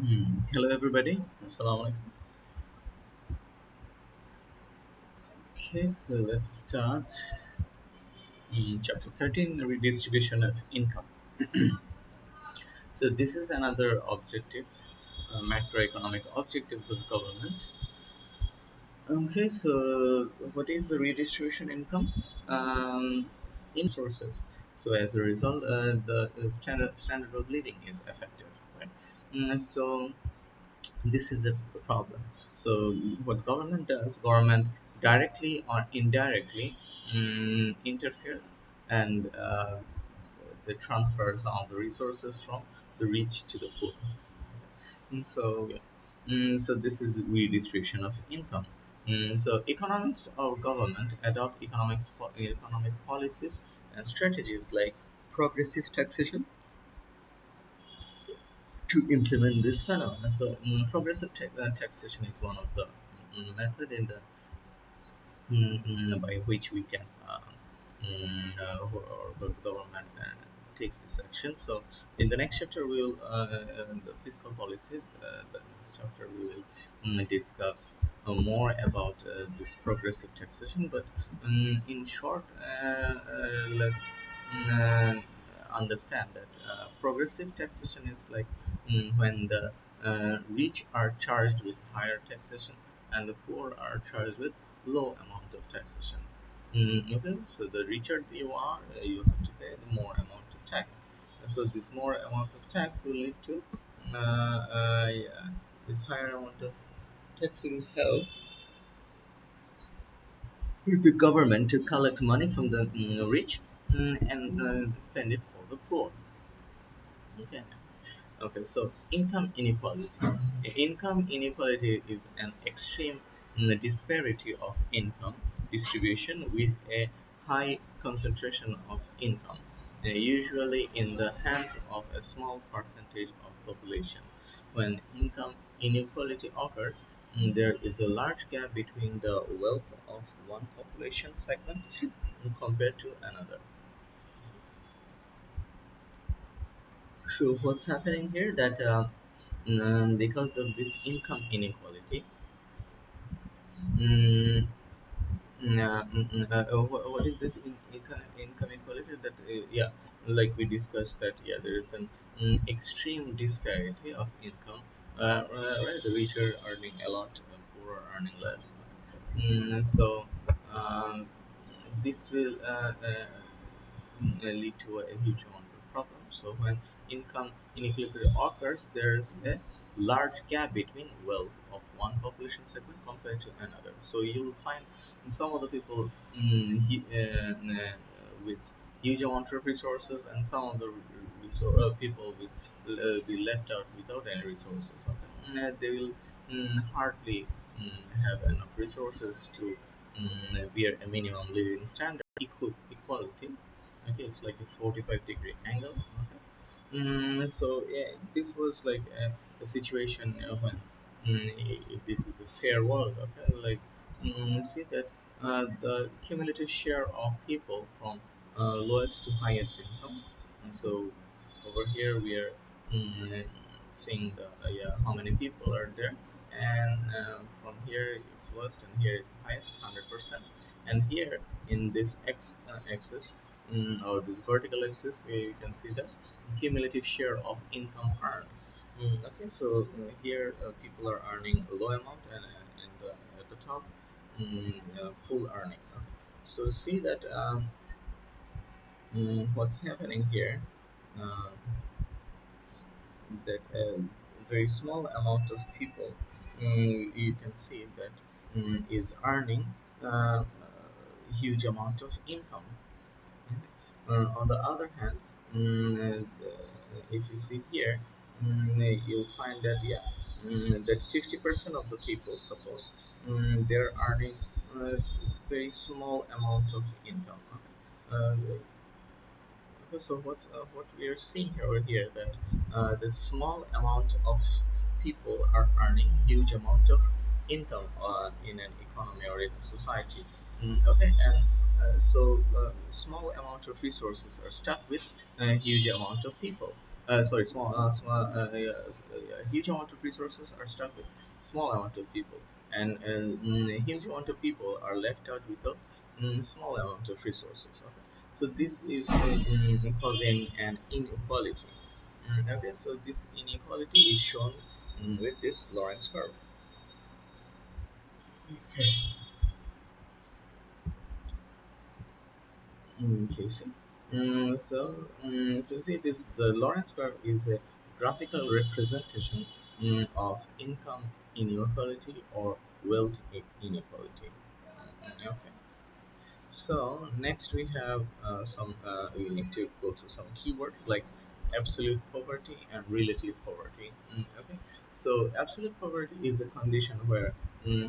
Hello everybody. Assalamu alaikum. Okay, so let's start. Chapter 13, Redistribution of Income. So this is another objective, macroeconomic objective of government. Okay, so what is the redistribution income? In sources. So as a result, the standard of living is affected, right? So this is a problem. So what government does, government directly or indirectly interfere and the transfers of the resources from the rich to the poor. So yeah. So this is redistribution of income. So economists or government adopt economic policies and strategies like progressive taxation to implement this phenomenon. So progressive taxation is one of the method in the by which we can or the government takes this action. So in the next chapter we will the fiscal policy. The next chapter we will discuss more about this progressive taxation. But in short, let's um, understand that progressive taxation is like when the rich are charged with higher taxation and the poor are charged with low amount of taxation. Okay, so the richer you are, you have to pay the more amount of tax. So this more amount of tax will lead to yeah, this higher amount of tax will help the government to collect money from the rich and spend it for the poor. Okay. Okay, so income inequality. Income inequality is an extreme disparity of income distribution with a high concentration of income, usually in the hands of a small percentage of population. When income inequality occurs, there is a large gap between the wealth of one population segment compared to another. So what's happening here that because of this income inequality, mm, what is this income inequality? That yeah, like we discussed that yeah, there is an extreme disparity of income. Right, the rich are earning a lot, the poor are earning less. So um, this will lead to a huge amount of problems. So when income inequality occurs, there is a large gap between wealth of one population segment compared to another. So you'll find some of the people with huge amount of resources, and some of the people will be left out without any resources. Okay? They will hardly have enough resources to bear a minimum living standard. Equality, okay, it's like a 45-degree angle. Okay. So yeah, this was like a situation when this is a fair world. Okay, like see that the cumulative share of people from lowest to highest income. And so over here we are mm, seeing the yeah, how many people are there, and from here it's lowest and here is the highest, 100%. And here in this axis, or this vertical axis, you can see the cumulative share of income earned. Okay, so here people are earning a low amount, and at the top full earning. Okay. So see that what's happening here, um, that a very small amount of people, you can see that is earning huge amount of income. On the other hand, if you see here, you'll find that yeah, that 50% of the people, suppose, they're earning a very small amount of income. Uh, so what we are seeing over here, that the small amount of people are earning huge amount of income in an economy or in a society. Okay, and so small amount of resources are stuck with a huge amount of people. sorry, a huge amount of resources are stuck with small amount of people, and a huge amount of people are left out with a small amount of resources. Okay, so this is causing an inequality. Okay, so this inequality is shown with this Lorentz curve. Okay, see. So see this the Lorentz curve is a graphical representation of income inequality or wealth inequality. Okay. So next we have we need to go through some keywords like absolute poverty and relative poverty. Okay. So absolute poverty is a condition where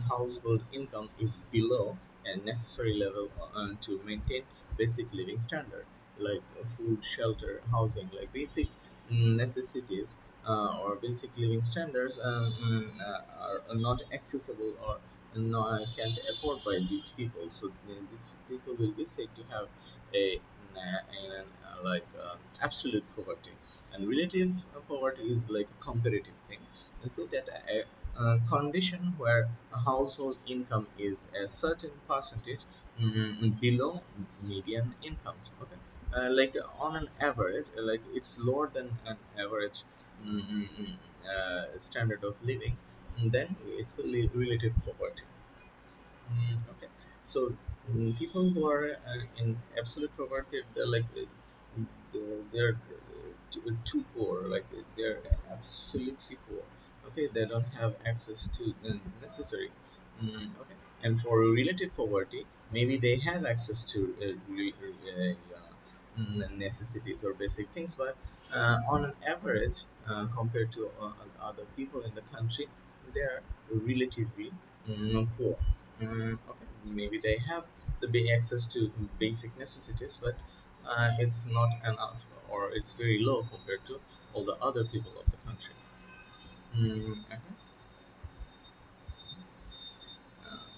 household income is below a necessary level to maintain basic living standard like food, shelter, housing, like basic necessities or basic living standards are not accessible or no, I can't afford by these people. So these people will be said to have absolute poverty, and relative poverty is like a comparative thing. And so that a condition where a household income is a certain percentage below median incomes. Okay, like on an average, like it's lower than an average mm, mm, mm, standard of living, then it's a relative poverty. Okay, so people who are in absolute poverty, they're like they're too poor, like they're absolutely poor. Okay, they don't have access to the necessary. Okay, and for relative poverty, maybe they have access to necessities or basic things, but on an average, compared to other people in the country, they are relatively poor. Okay, maybe they have the access to basic necessities, but it's not enough, or it's very low compared to all the other people of the country. Okay.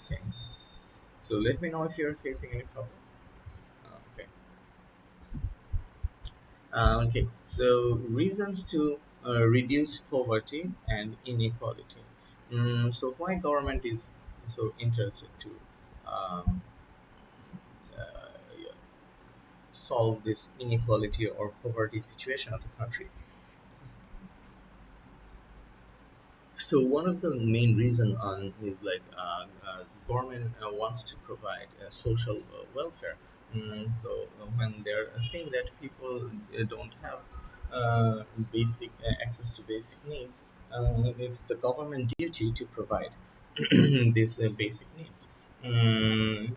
Okay. So let me know if you're facing any problem. Okay. Okay. So reasons to reduce poverty and inequality. So why government is so interested to um, yeah, solve this inequality or poverty situation of the country? So one of the main reason on is like government wants to provide social welfare. So when they're saying that people don't have basic access to basic needs, it's the government duty to provide these basic needs. Okay.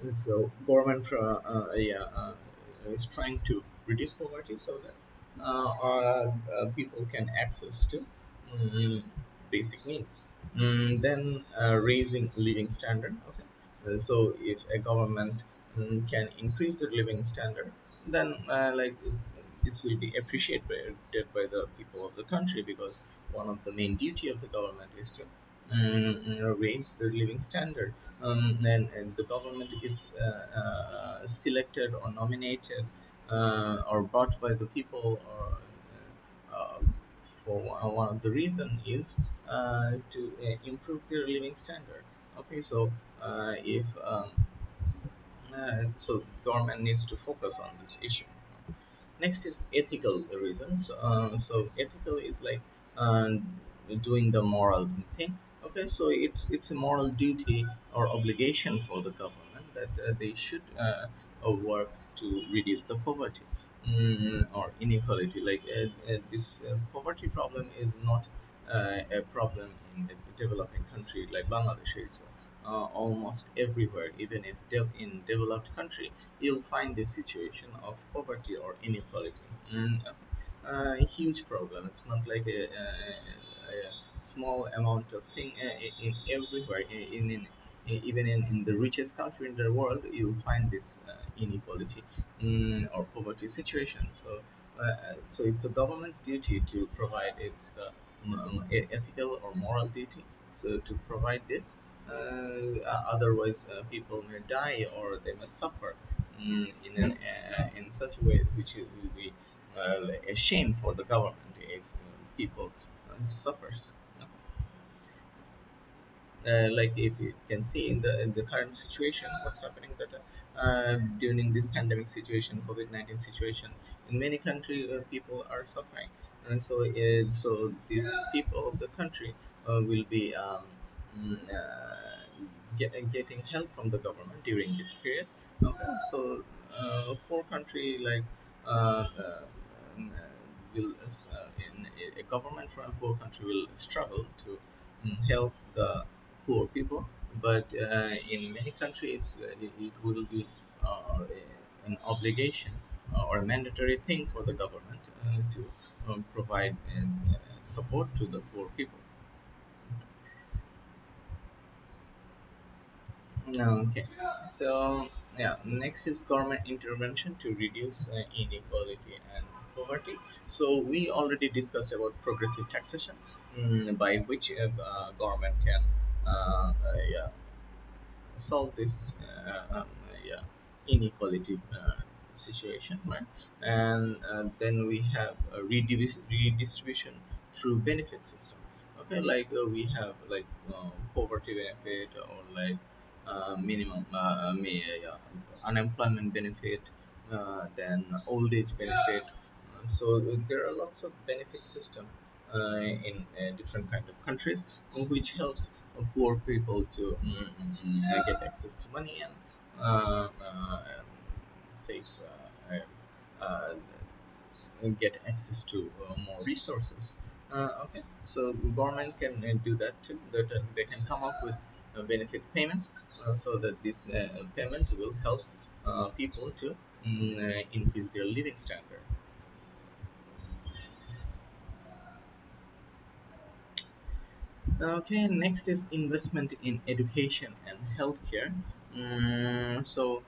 So government is trying to reduce poverty so that people can access to mm, basic needs. Then raising living standard. Okay, so if a government can increase the living standard, then this will be appreciated by the people of the country, because one of the main duty of the government is to raise the living standard. And the government is selected or nominated or bought by the people, or uh, for one of the reason is to improve their living standard. Okay, so if so government needs to focus on this issue. Next is ethical reasons. So ethical is like uh, doing the moral thing. Okay, so it's a moral duty or obligation for the government that they should work to reduce the poverty or inequality. Like this poverty problem is not a problem in a developing country like Bangladesh. It's almost everywhere, even in developed country, you'll find this situation of poverty or inequality. A huge problem. It's not like a small amount of thing in everywhere. Even in the richest country in the world, you'll find this inequality or poverty situation. So it's the government's duty to provide its ethical or moral duty. So to provide this, otherwise people may die or they may suffer in such a way which will be like a shame for the government if people suffers. Like if you can see in the current situation what's happening that during this pandemic situation, COVID-19 situation, in many countries people are suffering, and so these people of the country will be getting help from the government during this period. Okay, so poor country like um, uh, will in a government from a poor country will struggle to help the poor people, but in many countries it will be an obligation or a mandatory thing for the government to provide support to the poor people. Okay, so yeah, next is government intervention to reduce inequality and poverty. So we already discussed about progressive taxation, by which government can yeah, solve this yeah, inequality situation, right? And then we have a redistribution through benefit system. Okay, like we have like poverty benefit or like minimum yeah, unemployment benefit, then old age benefit. So there are lots of benefit system in different kind of countries, which helps poor people to get access to money and face uh, get access to more resources. Okay, so government can do that too. That they can come up with benefit payments so that this payment will help people to increase their living standard. Okay, next is investment in education and healthcare. So,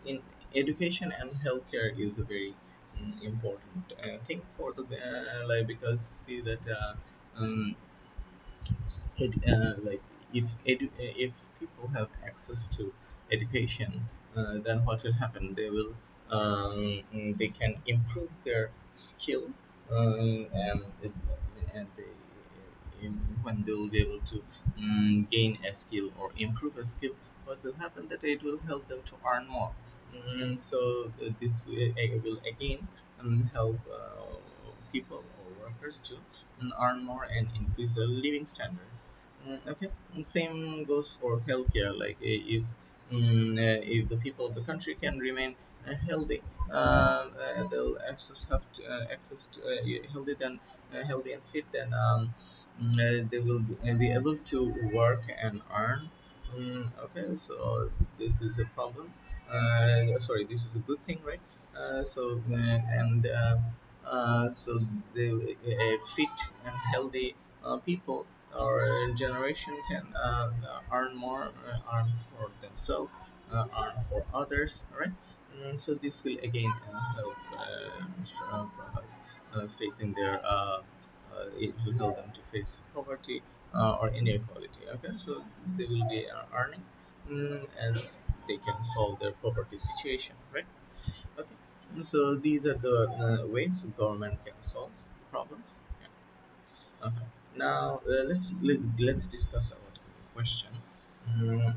in education and healthcare is a very important thing for the like, because see that um, like if people have access to education, then what will happen? They can improve their skill, and when they will be able to gain a skill or improve a skill, what will happen that it will help them to earn more. So this will again help people or workers to earn more and increase their living standard. Okay, and same goes for healthcare. Like if the people of the country can remain healthy, they'll access to healthy, then healthy and fit, then they will be able to work and earn. Okay, so this is a problem. Sorry, this is a good thing, right? And so the fit and healthy people or generation can earn more, earn for themselves, earn for others, right? So this will again help facing their it will help them to face poverty or inequality. Okay, so they will be earning, and they can solve their poverty situation, right? Okay, so these are the ways government can solve the problems. Okay. Now let's discuss about the question.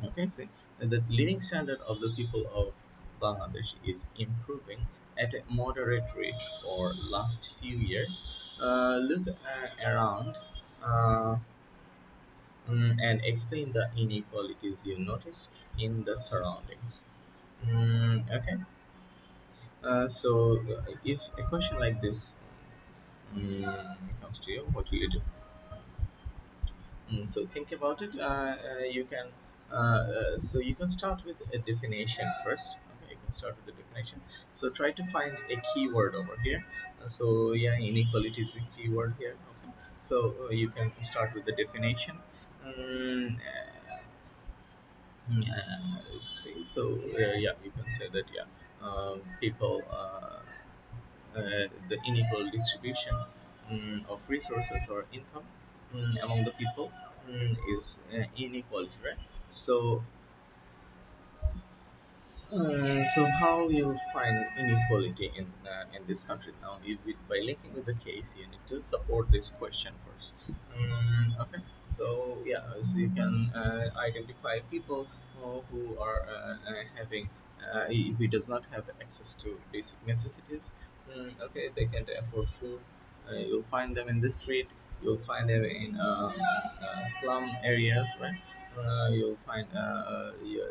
Okay, so the living standard of the people of Bangladesh is improving at a moderate rate for last few years. Look around uh, and explain the inequalities you noticed in the surroundings. Okay. So if a question like this comes to you, what will you do? So think about it. You can start with a definition first. Okay, you can start with the definition. So try to find a keyword over here. So yeah, inequality is a keyword here. Okay, so you can start with the definition. Mm, let's see. So yeah, you can say that yeah, people. The unequal distribution of resources or income among the people is inequality, right? So how you'll find inequality in in this country. Now, by linking with the case, you need to support this question first. Okay, so yeah, so you can identify people who are having who does not have access to basic necessities. Okay, they can't afford food. You'll find them in the street. You'll find them in slum areas, right? You'll find yeah,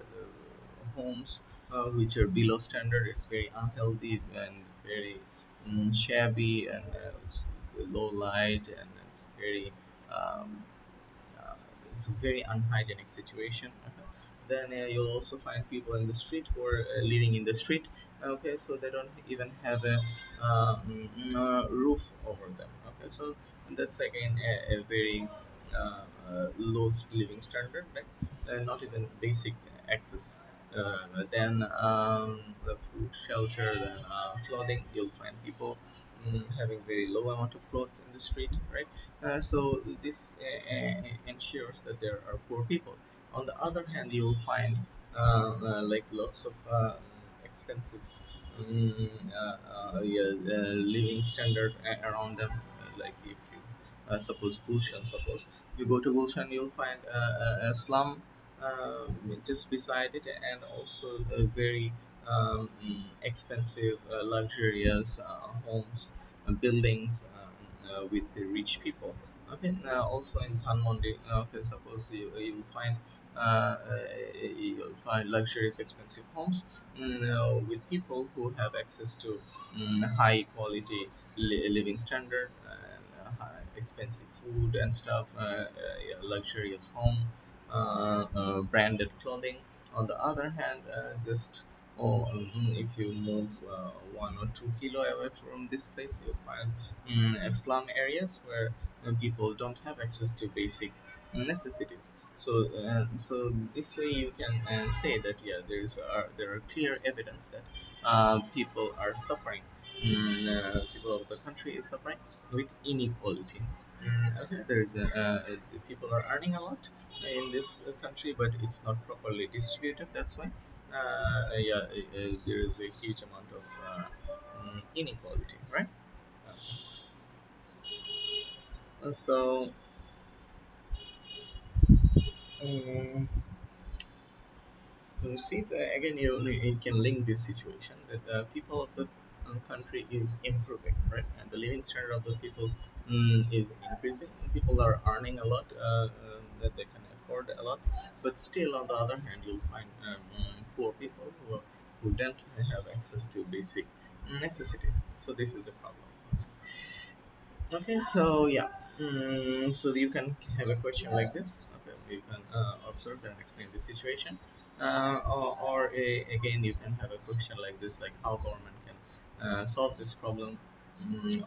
homes which are below standard. It's very unhealthy and very shabby, and it's low light, and it's very um, uh, it's a very unhygienic situation. Then you'll also find people in the street who are living in the street. Okay, so they don't even have a roof over them. Okay, so that's again a very low living standard, right? Not even basic access. Then the food, shelter, then clothing. You'll find people having very low amount of clothes in the street, right? So this ensures that there are poor people. On the other hand, you will find like lots of expensive yeah, living standard around them. Like if you suppose Gulshan, suppose if you go to Gulshan, you'll find a slum just beside it, and also a very expensive, luxurious homes, buildings with the rich people. Okay, also in Tanmondi, okay, suppose you'll find luxurious, expensive homes with people who have access to high quality living standard and expensive food and stuff, yeah, luxurious home, branded clothing. On the other hand, just if you move 1 or 2 kilo away from this place, you'll find slum areas where people don't have access to basic necessities. So this way you can say that yeah, there are clear evidence that people are suffering. People of the country is suffering with inequality. Okay, there is people are earning a lot in this country, but it's not properly distributed. That's why yeah, there is a huge amount of inequality, right? So um, So see, again, you can link this situation that people of the country is improving, right? And the living standard of the people is increasing. People are earning a lot, that they can afford a lot. But still, on the other hand, you'll find poor people who don't have access to basic necessities. So this is a problem. Okay, so yeah, so you can have a question like this. Okay, you can observe and explain the situation, or again, you can have a question like this, like how government can solve this problem,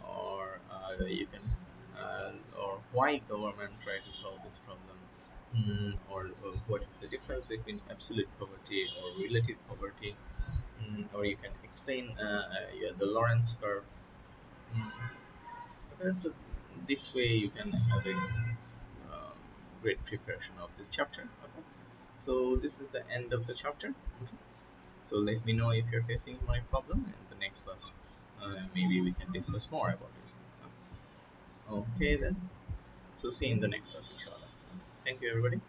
or you can, or why government try to solve this problem, or what is the difference between absolute poverty or relative poverty, or you can explain yeah, the Lorentz curve. Mm, Okay, so this way you can have a uh, great preparation of this chapter. Okay, so this is the end of the chapter. Okay, so let me know if you're facing my problem in the next class. Maybe we can discuss more about it. Okay then. So see you in the next class, inshallah. Thank you, everybody.